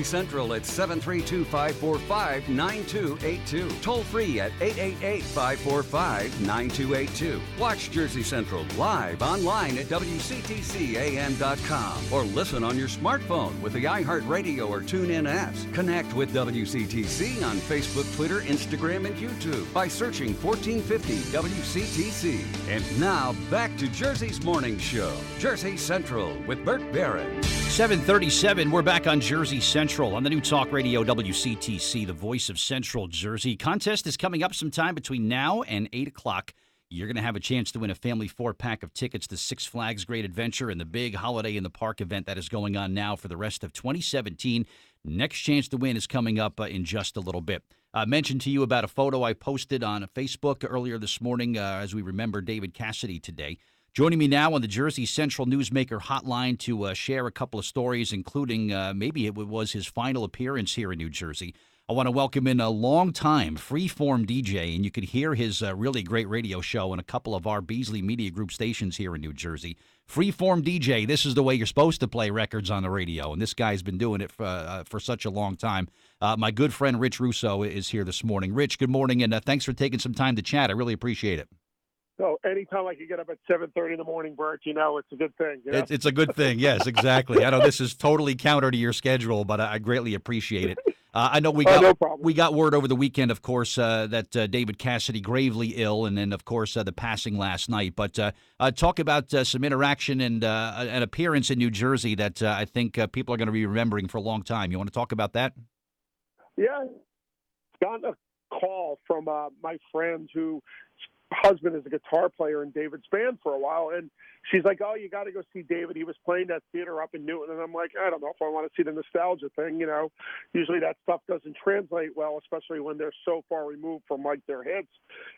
Central at 732-545-9282. Toll free at 888-545-9282. Watch Jersey Central live online at WCTCAM.com or listen on your smartphone with the iHeartRadio or TuneIn apps. Connect with WCTC on Facebook, Twitter, Instagram, and YouTube by searching 1450 WCTC. And now back to Jersey's Morning Show. Jersey Central with Bert Barron. 7:37, we're back on Jersey Central on the new Talk Radio WCTC, the voice of Central Jersey. Contest is coming up sometime between now and 8 o'clock. You're going to have a chance to win a family 4-pack of tickets to Six Flags Great Adventure and the big Holiday in the Park event that is going on now for the rest of 2017. Next chance to win is coming up in just a little bit. I mentioned to you about a photo I posted on Facebook earlier this morning as we remember David Cassidy today. Joining me now on the Jersey Central Newsmaker hotline to share a couple of stories, including maybe it was his final appearance here in New Jersey. I want to welcome in a long-time freeform DJ, and you could hear his really great radio show on a couple of our Beasley Media Group stations here in New Jersey. Freeform DJ, this is the way you're supposed to play records on the radio, and this guy's been doing it for such a long time. My good friend Rich Russo is here this morning. Rich, good morning, and thanks for taking some time to chat. I really appreciate it. So anytime I can get up at 7:30 in the morning, Bert, it's a good thing. You know? It's a good thing, yes, exactly. I know this is totally counter to your schedule, but I greatly appreciate it. I know we got word over the weekend, of course, that David Cassidy gravely ill, and then, of course, the passing last night. But talk about some interaction and an appearance in New Jersey that I think people are going to be remembering for a long time. You want to talk about that? Yeah. Got a call from my friend whose husband is a guitar player in David's band for a while, and she's like, "Oh, you got to go see David. He was playing that theater up in Newton." And I'm like, "I don't know if I want to see the nostalgia thing. You know, usually that stuff doesn't translate well, especially when they're so far removed from like their hits."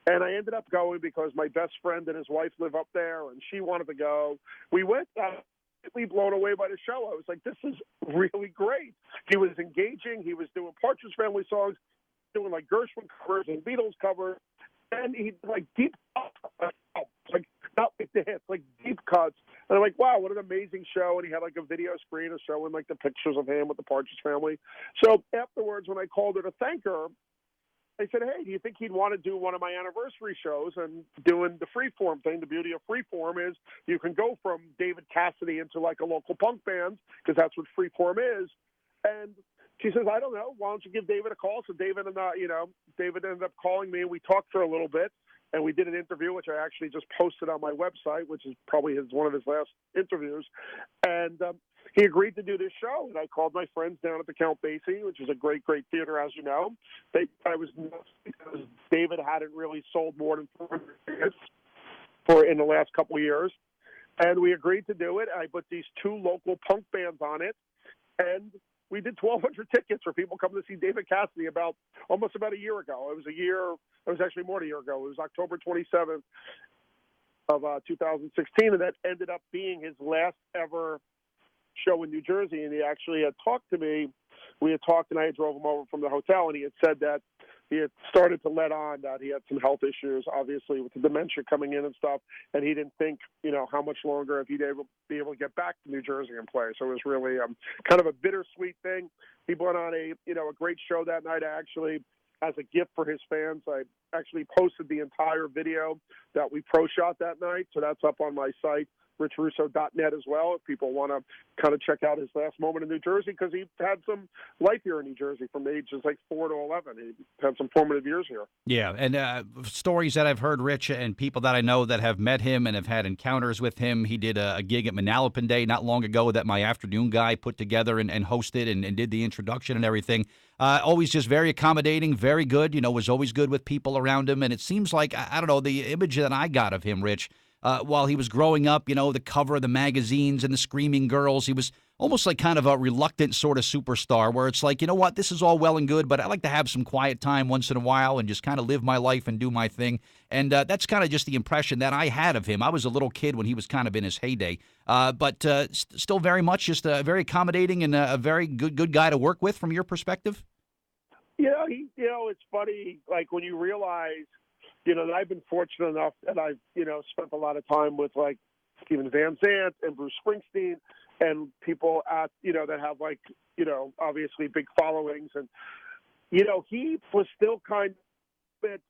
And I ended up going because my best friend and his wife live up there, and she wanted to go. We went. Blown away by the show. I was like, "This is really great." He was engaging. He was doing Partridge Family songs, doing like Gershwin covers and Beatles covers. And he like deep cuts, like not like the hits, like deep cuts. And I'm like, wow, what an amazing show. And he had like a video screen showing like the pictures of him with the Partridge Family. So afterwards, when I called her to thank her, I said, "Hey, do you think he'd want to do one of my anniversary shows?" And doing the freeform thing, the beauty of freeform is you can go from David Cassidy into like a local punk band, because that's what freeform is. And she says, "I don't know. Why don't you give David a call?" So David ended up calling me, and we talked for a little bit, and we did an interview, which I actually just posted on my website, which is probably one of his last interviews. And he agreed to do this show, and I called my friends down at the Count Basie, which is a great, great theater, as you know. I was nuts because David hadn't really sold more than 400 tickets in the last couple of years. And we agreed to do it. I put these two local punk bands on it, and we did 1,200 tickets for people coming to see David Cassidy almost about a year ago. It was actually more than a year ago. It was October 27th of 2016, and that ended up being his last ever show in New Jersey. And he actually had talked to me. We had talked, and I drove him over from the hotel, and he had said that he had started to let on that he had some health issues, obviously, with the dementia coming in and stuff, and he didn't think, how much longer if he'd be able to get back to New Jersey and play. So it was really kind of a bittersweet thing. He went on a great show that night. I actually, as a gift for his fans, I actually posted the entire video that we pro shot that night, so that's up on my site, richrusso.net as well, if people want to kind of check out his last moment in New Jersey, because he had some life here in New Jersey from ages like 4 to 11. He had some formative years here. Yeah, and stories that I've heard, Rich, and people that I know that have met him and have had encounters with him. He did a gig at Manalapan Day not long ago that my afternoon guy put together and hosted and did the introduction and everything. Always just very accommodating, very good, was always good with people around him. And it seems like, I don't know, the image that I got of him, Rich, while he was growing up, the cover of the magazines and the screaming girls, he was almost like kind of a reluctant sort of superstar where it's like, this is all well and good, but I like to have some quiet time once in a while and just kind of live my life and do my thing. And that's kind of just the impression that I had of him. I was a little kid when he was kind of in his heyday, but still very much just very accommodating and a very good guy to work with from your perspective. It's funny, like when you realize, that I've been fortunate enough that I've, spent a lot of time with like Steven Van Zandt and Bruce Springsteen, and people at, that have like, obviously big followings. And, he was still kind of a bit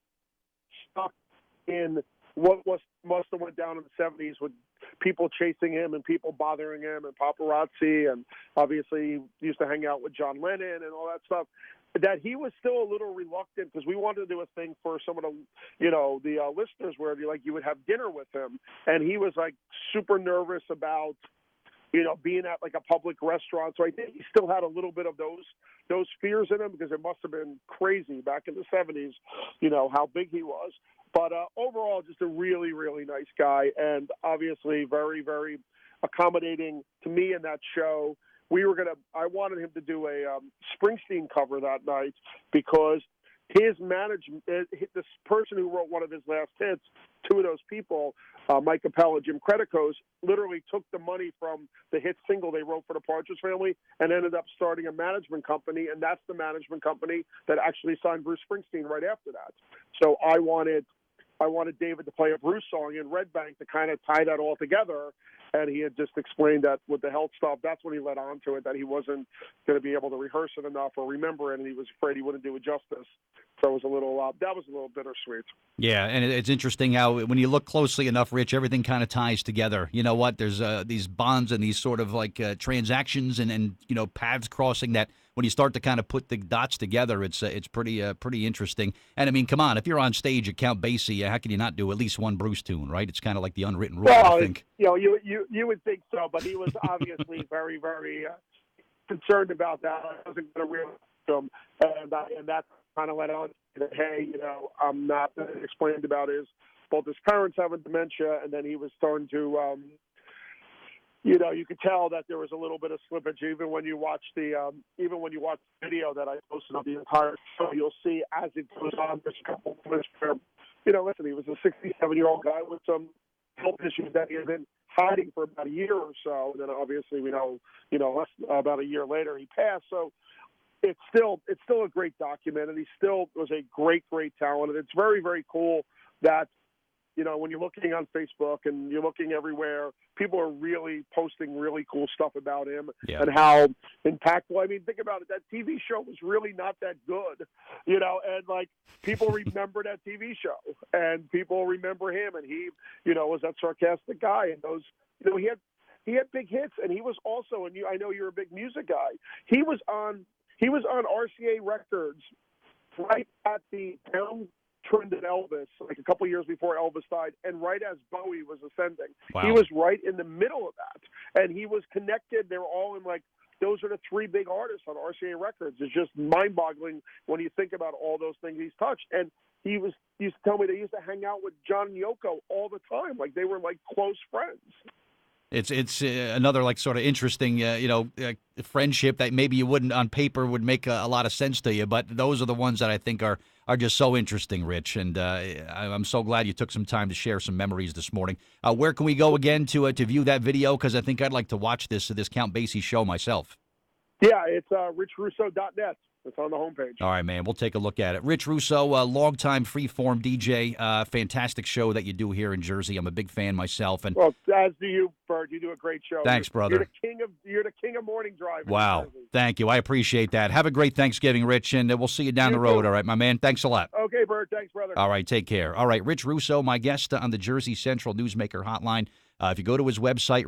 stuck in what must have went down in the 70s with people chasing him and people bothering him and paparazzi, and obviously he used to hang out with John Lennon and all that stuff, that he was still a little reluctant, because we wanted to do a thing for some of the, the listeners where you would have dinner with him, and he was like super nervous about, being at like a public restaurant. So I think he still had a little bit of those fears in him, because it must have been crazy back in the 70s, how big he was. But overall, just a really, really nice guy, and obviously very, very accommodating to me in that show. I wanted him to do a Springsteen cover that night, because his management, this person who wrote one of his last hits, two of those people, Mike Capella, Jim Credicos, literally took the money from the hit single they wrote for the Partridge Family and ended up starting a management company, and that's the management company that actually signed Bruce Springsteen right after that. So I wanted David to play a Bruce song in Red Bank to kind of tie that all together. And he had just explained that with the health stuff, that's when he led on to it, that he wasn't going to be able to rehearse it enough or remember it, and he was afraid he wouldn't do it justice. So it was a little bittersweet. Yeah, and it's interesting how when you look closely enough, Rich, everything kind of ties together. You know what? There's these bonds and these sort of like transactions and paths crossing that when you start to kind of put the dots together, it's pretty interesting. And I mean, come on, if you're on stage at Count Basie, how can you not do at least one Bruce tune, right? It's kind of like the unwritten rule, I think. You would think so, but he was obviously very, very concerned about that. I wasn't going to realize him, and that kind of led on to, hey, I'm not explained about both his parents having dementia, and then he was starting to, you could tell that there was a little bit of slippage even when you watch the video that I posted of the entire show. You'll see as it goes on, there's a couple of moments where, listen, he was a 67-year-old guy with some health issues that he had been hiding for about a year or so. And then obviously we know, about a year later he passed. So it's still a great document, and he still was a great, great talent. And it's very, very cool that, when you're looking on Facebook and you're looking everywhere, people are really posting really cool stuff about him and how impactful. I mean, think about it. That TV show was really not that good, and like people remember that TV show and people remember him, and he, was that sarcastic guy, and those, he had big hits, and he was also, and I know you're a big music guy. He was on RCA Records right at the downtrend of Elvis, like a couple years before Elvis died, and right as Bowie was ascending. Wow. He was right in the middle of that, and he was connected. They were all in those are the three big artists on RCA Records. It's just mind-boggling when you think about all those things he's touched. And he used to tell me they used to hang out with John and Yoko all the time, like they were like close friends. It's another like sort of interesting, friendship that maybe you wouldn't on paper would make a lot of sense to you, but those are the ones that I think are just so interesting, Rich. And I'm so glad you took some time to share some memories this morning. Where can we go again to view that video? Because I think I'd like to watch this Count Basie show myself. Yeah, it's richrusso.net. It's on the homepage. All right, man. We'll take a look at it. Rich Russo, longtime freeform DJ. Fantastic show that you do here in Jersey. I'm a big fan myself. And well, as do you, Bert. You do a great show. Thanks, brother. You're the king of morning drive. Wow. Thank you. I appreciate that. Have a great Thanksgiving, Rich, and we'll see you down the road. All right, my man. Thanks a lot. Okay, Bert. Thanks, brother. All right, take care. All right, Rich Russo, my guest on the Jersey Central Newsmaker Hotline. If you go to his website,